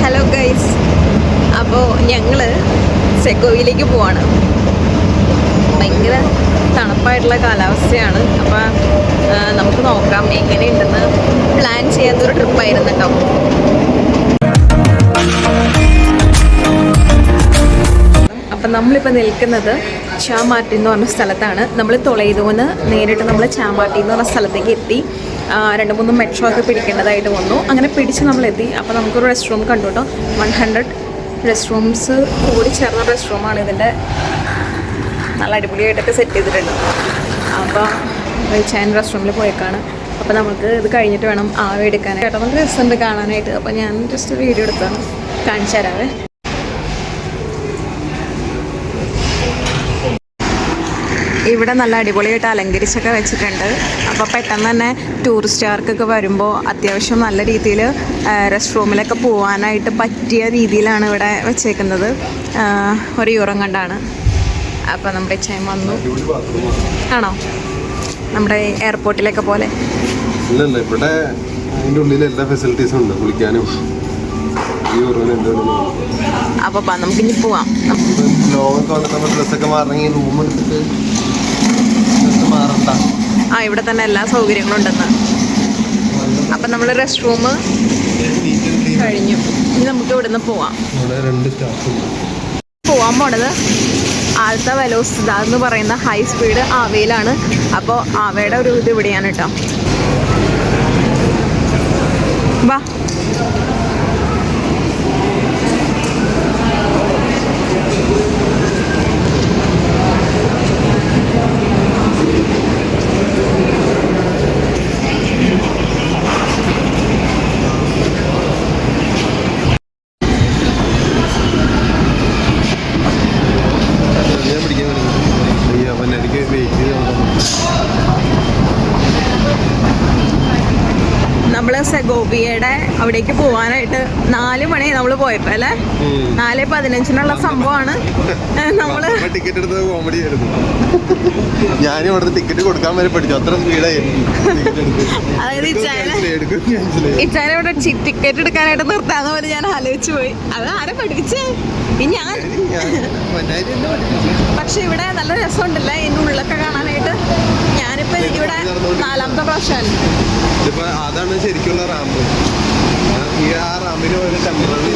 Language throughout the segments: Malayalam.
ഹലോ ഗൈസ്, അപ്പോൾ ഞങ്ങൾ സെഗോവിയിലേക്ക് പോവാണ്. ഭയങ്കര തണുപ്പായിട്ടുള്ള കാലാവസ്ഥയാണ്. അപ്പോൾ നമുക്ക് നോക്കാം എങ്ങനെയുണ്ടെന്ന്. പ്ലാൻ ചെയ്യാത്തൊരു ട്രിപ്പായിരുന്നു കേട്ടോ. അപ്പം നമ്മളിപ്പോൾ നിൽക്കുന്നത് ചാമാട്ടി എന്ന് പറഞ്ഞ സ്ഥലത്താണ്. നമ്മൾ തൊളയിതുവന്ന് നേരിട്ട് നമ്മൾ ചാമാട്ടി എന്ന് പറഞ്ഞ സ്ഥലത്തേക്ക് എത്തി. 2-3 മെട്രോ ഒക്കെ പിടിക്കേണ്ടതായിട്ട് വന്നു. അങ്ങനെ പിടിച്ച് നമ്മളെത്തി. അപ്പോൾ നമുക്കൊരു റെസ്റ്റ് റൂം കണ്ടു കേട്ടോ. 100 റെസ്റ്റ് റൂംസ് കൂടി ചേർന്ന റെസ്റ്റ് റൂമാണ്. ഇതിൻ്റെ നല്ല അടിപൊളിയായിട്ടൊക്കെ സെറ്റ് ചെയ്തിട്ടുണ്ട്. അപ്പോൾ ചൈന റെസ്റ്റ് റൂമിൽ പോയേക്കാണ്. അപ്പോൾ നമുക്ക് ഇത് കഴിഞ്ഞിട്ട് വേണം ആവി എടുക്കാനായിട്ട്. കേട്ടോ നമുക്ക് രസമുണ്ട് കാണാനായിട്ട്. അപ്പോൾ ഞാൻ ജസ്റ്റ് വീഡിയോ എടുത്താണ് കാണിച്ചു തരാവേ. ഇവിടെ നല്ല അടിപൊളിയായിട്ട് അലങ്കരിച്ചൊക്കെ വെച്ചിട്ടുണ്ട്. അപ്പോൾ പെട്ടെന്ന് തന്നെ ടൂറിസ്റ്റുകാർക്കൊക്കെ വരുമ്പോൾ അത്യാവശ്യം നല്ല രീതിയിൽ റെസ്റ്റ് റൂമിലൊക്കെ പോകാനായിട്ട് പറ്റിയ രീതിയിലാണ് ഇവിടെ വെച്ചേക്കുന്നത്. ഒരു യൂറം കണ്ടാണ്. അപ്പോൾ നമ്മുടെ ചൈൻ വന്നു. ആണോ നമ്മുടെ എയർപോർട്ടിലൊക്കെ പോലെ? ഇല്ലല്ല, ഇവിടെ അതിൻ്റെ ഉള്ളിൽ എല്ലാ ഫെസിലിറ്റീസും ഉണ്ട്, കുളിക്കാനും. അപ്പോൾ നമുക്ക് ഇനി പോവാം. ലോകമൊക്കെ വന്നിട്ട് നമ്മൾ ഡ്രസ്സൊക്കെ മാറണമെങ്കിൽ റൂം എടുത്തിട്ട് മാറണ്ട. ഇവിടെ തന്നെ എല്ലാ സൗകര്യങ്ങളും ഉണ്ടെന്ന്. അപ്പം നമ്മൾ റെസ്റ്റ് റൂം കഴിഞ്ഞു. ഇനി നമുക്ക് ഇവിടെ നിന്ന് പോവാം. പോവാൻ പോണത് ആൽത്ത വെലോസിറ്റി എന്ന് പറയുന്ന ഹൈ സ്പീഡ് ആവയിലാണ്. അപ്പോൾ ആവയുടെ ഒരു ഇത് ഇവിടെയാണ് കേട്ടോ. വാ. നമ്മൾ സെഗോവിയയുടെ അവിടേക്ക് പോകാനായിട്ട് 4 മണി നമ്മൾ പോയപ്പോ അല്ലേ, 4:15 സംഭവമാണ്. നമ്മള് ടിക്കറ്റ് എടുത്തത് കോമഡി ആയിരുന്നു. ഞാനും ഇവിടുത്തെ ടിക്കറ്റ് കൊടുക്കാൻ വരെ പഠിച്ചു, അത്ര സ്പീഡായിരുന്നു. അതായത് ഇച്ചാനെ ഇവിടെ ടിക്കറ്റ് എടുക്കാനായിട്ട് നിർത്താന്ന് പോലെ ഞാൻ ആലോചിച്ചു പോയി. അത് ആരെ പഠിപ്പിച്ചേ? ഞാൻ. പക്ഷെ ഇവിടെ നല്ല രസമുണ്ടല്ലേ ഇതിൻ്റെ ഉള്ളൊക്കെ കാണാനായിട്ട്. ഞാനിപ്പോ ഇവിടെ 4ാമത്തെ പ്രാവശ്യമാണ്. അതാണ് ശരിക്കുള്ള റാമ്പ്. ഈ ആ റാമ്പിന് പോലെ ടെമ്പററി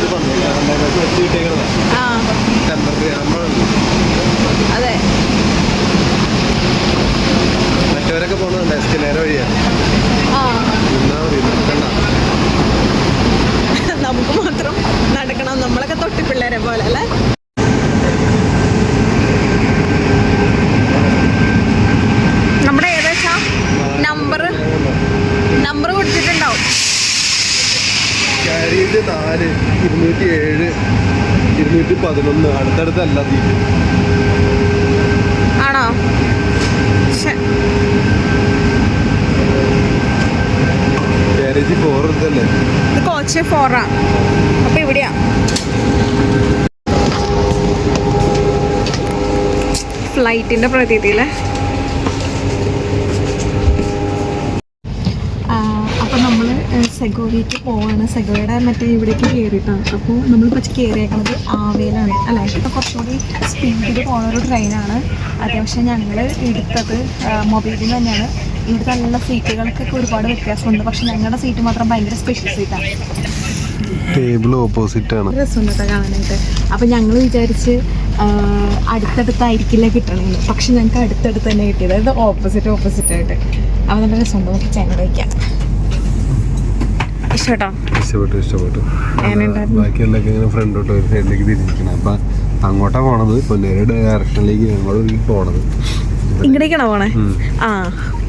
അതെ. മറ്റവരൊക്കെ പോണുണ്ട് എസ്കലേറ്റർ വഴിയാണ്. നമുക്ക് മാത്രം നടക്കണം. നമ്മളൊക്കെ തൊട്ടി പിള്ളേരെ പോലെ അല്ലേ. നമ്മുടെ ഏകദേശം നമ്പർ കൊടുത്തിട്ടുണ്ടാവും. 4, 207, 211 അടുത്തടുത്തല്ല സീറ്റ്. ആണോ? കാരേജ് 4 ഇതല്ലേ? ഇത് കോച്ച് 4 അപ്പൊ ഇവിടെയാ. ഫ്ലൈറ്റിന്റെ പ്രതീതിയിലെ. അപ്പോൾ നമ്മൾ സെഗോവിക്ക് പോവാണ്. സെഗോയുടെ മറ്റേ ഇവിടേക്ക് കയറിയിട്ടാണ്. അപ്പോൾ നമ്മൾ കുറച്ച് കയറിയേക്കുന്നത് ആവയിലാണ് അല്ലേ. ഇപ്പോൾ കുറച്ചുകൂടി സ്പീഡിൽ പോകുന്നൊരു ട്രെയിനാണ്. അത്യാവശ്യം ഞങ്ങൾ എടുത്തത് മൊബൈലിൽ തന്നെയാണ്. ഇവിടുത്തെ നല്ല സീറ്റുകൾക്കൊക്കെ ഒരുപാട് വ്യത്യാസമുണ്ട്. പക്ഷെ ഞങ്ങളുടെ സീറ്റ് മാത്രം ഭയങ്കര സ്പെഷ്യൽ സീറ്റാണ്. ടേബിൾ ഓപ്പോസിറ്റ് ആണ്. രസമുണ്ട് കേട്ടോ കാണാനായിട്ട്. അപ്പം ഞങ്ങൾ വിചാരിച്ച് അടുത്തടുത്തായിരിക്കില്ല കിട്ടണമെന്ന്. പക്ഷെ ഞങ്ങൾക്ക് അടുത്തടുത്ത് തന്നെ കിട്ടിയത്. അതായത് ഓപ്പോസിറ്റ് ആയിട്ട്. അപ്പം നല്ല രസമുണ്ട്. നമുക്ക് ചൈന കഴിക്കാം. ഇഷ്ടപ്പെട്ടു. ബാക്കിയുള്ളൊക്കെ ഇങ്ങനെ ഫ്രണ്ടോട്ട് ഒരു സൈഡിലേക്ക് തിരിച്ചിരിക്കണം. അപ്പം അങ്ങോട്ടാണ് പോണത്. പൊന്നേരി ഡയറക്ഷനിലേക്ക് ഞങ്ങളൊരു പോണത്. ഇങ്ങടേക്കാണോ പോണേ? ആ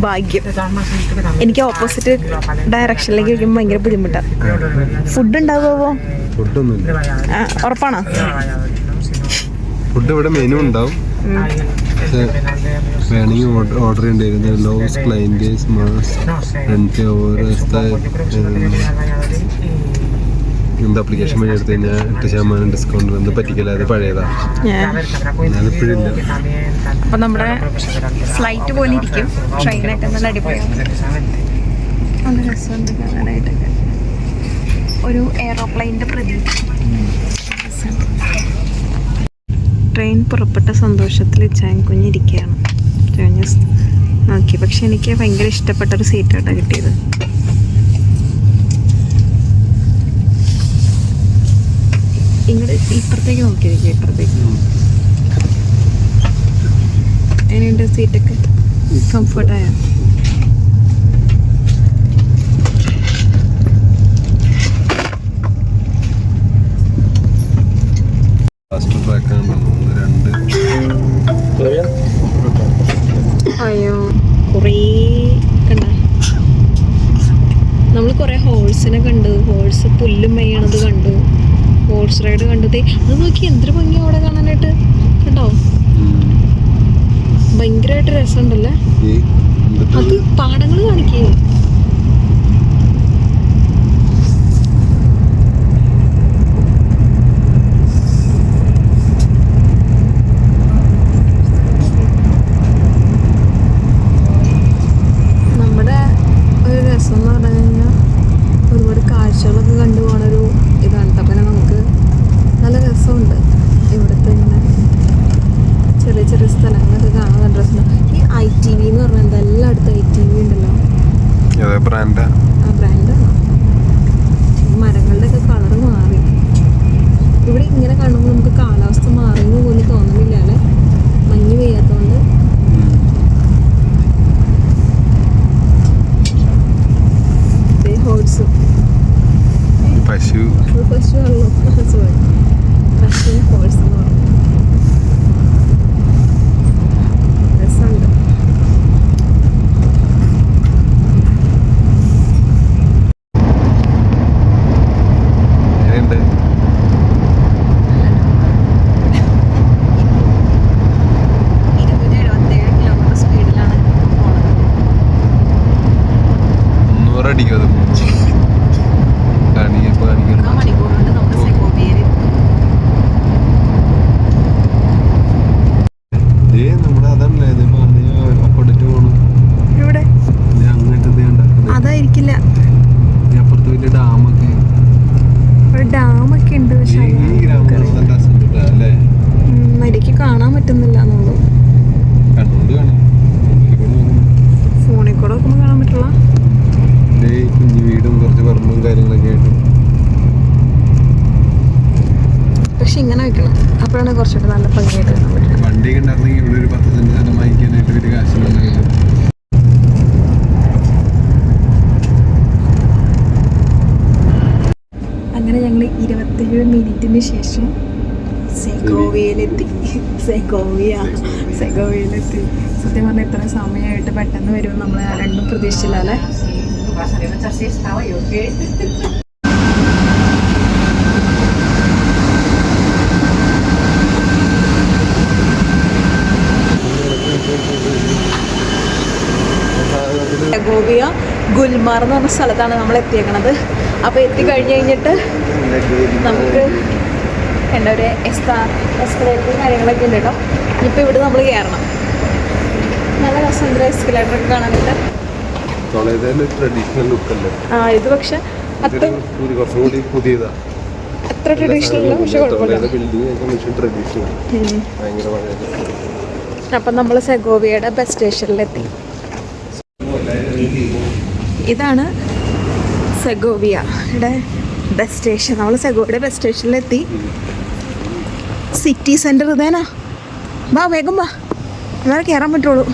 ഭാഗ്യം. എനിക്ക് ഓപ്പോസിറ്റ് ഡയറക്ഷനിലേക്ക് വയ്ക്കുമ്പോൾ ഭയങ്കര ബുദ്ധിമുട്ടാണ്. ഫുഡ് ഉണ്ടാവുമോ? ഫുഡൊന്നുമില്ല. ഉറപ്പാണോ? ഫുഡ് ഇവിടെ മെനു ഉണ്ടാവും. വേണമെങ്കിൽ ഓർഡർ ചെയ്യേണ്ടി ലോസ് ക്ലൈൻറ്റേഴ്സ് മാസ് എന്താ അപ്ലിക്കേഷൻ വഴി എടുത്തു കഴിഞ്ഞാൽ 8% ഡിസ്കൗണ്ട് എന്ത് പറ്റിക്കില്ല. അത് പഴയതാണ്, ഞാനിപ്പോഴില്ല. അപ്പം നമ്മുടെ ഫ്ലൈറ്റ് പോലെ ഇരിക്കും. ട്രെയിനൊക്കെ നല്ല അടിപൊളിയാണ്. നല്ല രസമുണ്ട് കാണാനായിട്ടൊക്കെ. ഒരു എയറോപ്ലെയിൻ്റെ പ്രതീതി. ട്രെയിൻ പുറപ്പെട്ട സന്തോഷത്തിൽ ചാൻ കുഞ്ഞിരിക്കുകയാണ്. നോക്കി, പക്ഷെ എനിക്ക് ഭയങ്കര ഇഷ്ടപ്പെട്ടൊരു സീറ്റായിട്ടാണ് കിട്ടിയത്. ഇങ്ങോട്ട് ഇപ്പുറത്തേക്ക് നോക്കിയിരിക്കും, ഇപ്പുറത്തേക്ക്. എങ്ങനെയുണ്ട് സീറ്റൊക്കെ? കംഫർട്ടായോ? അയ്യോ, കുറേ കണ്ട. നമ്മൾ കുറേ ഹോഴ്സിനെ കണ്ടു. ഹോഴ്സ് പുല്ലും മെയ്യണത് കണ്ടു. ഹോഴ്സ് റൈഡ് കണ്ടത്. അത് നോക്കി എന്തൊരു ഭംഗിയാണ് അവിടെ കാണാനായിട്ട്. കണ്ടോ? ഭയങ്കരമായിട്ട് രസമുണ്ടല്ലേ? അത് പാടങ്ങൾ കാണിക്കേ. നമ്മുടെ ഒരു രസം എന്ന് പറഞ്ഞു കഴിഞ്ഞാൽ ഒരുപാട് കാഴ്ചകളൊക്കെ കണ്ടു പോകണൊരു ഇതാണ്. അപ്പം നമുക്ക് നല്ല രസമുണ്ട്. ഇവിടുത്തെ ഇങ്ങനെ ചെറിയ ചെറിയ സ്ഥലങ്ങളൊക്കെ കാണാൻ നല്ല രസമുണ്ട്. ഈ ITV എന്ന് പറഞ്ഞാൽ എന്താ? എല്ലായിടത്തും ITV ഉണ്ടല്ലോ. ആ ബ്രാൻഡാണ്. മരങ്ങളുടെ ഒക്കെ കളറ് മാറി. ഇവിടെ ഇങ്ങനെ കാണുമ്പോൾ നമുക്ക് കാലാവസ്ഥ മാറിയെന്ന് പോലും തോന്നുന്നില്ല അല്ലേ? മഞ്ഞ് പെയ്യാത്തതുകൊണ്ട്. ഹോഴ്സ് പശു ആണല്ലോ. സോറി, പശു ഹോഴ്സ് എന്ന് പറഞ്ഞു. രസമുണ്ട്. അതായിരിക്കില്ല, ഒരു ഡാമൊക്കെ ഉണ്ട്. പക്ഷെ എനിക്ക് കാണാൻ പറ്റുന്നില്ല എന്നുള്ളൂ. ഫോണിൽ കൂടെ നോക്കുമ്പോൾ കാണാൻ പറ്റുള്ള. വീടും കുറച്ച് പറമ്പും കാര്യങ്ങളൊക്കെ ആയിട്ട്. പക്ഷെ ഇങ്ങനെ വെക്കണം, അപ്പോഴാണ് കുറച്ചുകൂടെ നല്ല ഭംഗിയായിട്ട് കാണാൻ പറ്റുന്നത്. വണ്ടിയൊക്കെ ഉണ്ടായിരുന്നെങ്കിൽ ഇവിടെ ഒരു 10 സെന്റ് സ്ഥലം വാങ്ങിക്കാനായിട്ട് ഒരു കാശുണ്ടായിരുന്നു. അങ്ങനെ ഞങ്ങൾ 27 മിനിറ്റിന് ശേഷം സെഗോവിയയിലെത്തി. സത്യം പറഞ്ഞാൽ ഇത്ര സമയമായിട്ട് പെട്ടെന്ന് വരുമെന്ന് നമ്മൾ രണ്ടും പ്രതീക്ഷിച്ചില്ല അല്ലേ? സെഗോവിയ ഗുൽമാർ എന്ന് പറഞ്ഞ സ്ഥലത്താണ് നമ്മൾ എത്തിയേക്കണത്. അപ്പോൾ എത്തിക്കഴിഞ്ഞ് കഴിഞ്ഞിട്ട് നമുക്ക് എന്താ ഒരു എസ്കലേറ്ററും കാര്യങ്ങളൊക്കെ ഉണ്ട് കേട്ടോ. ഇനിയിപ്പോൾ ഇവിടെ നമ്മൾ കയറണം. നല്ല രസമുണ്ട് എസ്കലേറ്ററൊക്കെ കാണാനായിട്ട്. ഇത് പക്ഷെ അത്ര ട്രഡീഷണൽ അല്ല, പക്ഷെ കുഴപ്പമില്ല. അപ്പം നമ്മൾ സെഗോവിയയുടെ ബസ് സ്റ്റേഷനിലെത്തി. ഇതാണ് സെഗോവിയയുടെ ബസ് സ്റ്റേഷൻ. നമ്മൾ സെഗോവിയയുടെ ബസ് സ്റ്റേഷനിലെത്തി. സിറ്റി സെൻറ്റർ ഇതേനാ. വാ വേഗം വാ, എന്നാലേ കയറാൻ പറ്റുള്ളൂ.